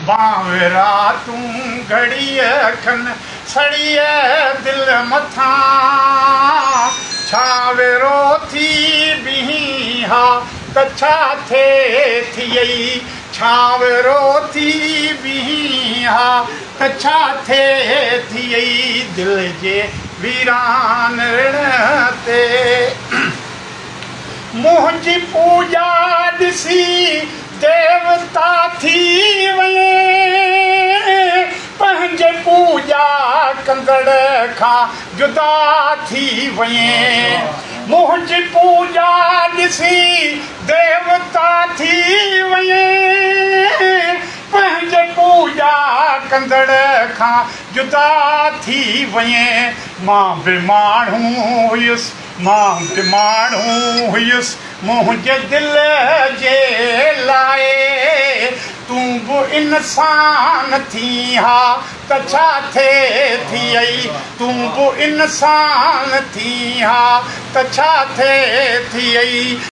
बांवरा तूं घड़ीअ खन सड़ीअ दिल मथां छा वेरो थी बीहीं हा त छा थियई छा वेरो थी बीहीं हा त छा थियई दिल जे वीरान ते मुंहिंजी पूॼा ॾिसी देवता थी वञे पंहिंजे पूॼा कंदड़ खां जुदा थी वञे मुंहिंजी पूॼा ॾिसी देवता थी वञे पंहिंजे पूॼा कंदड़ खां जुदा थी वञे मां बि माण्हू हुयुसि मुंहिंजे दिल जे लाइ तूं बि इंसान थी हा त छा थियई तूं बि इंसान थी हा त छा थियई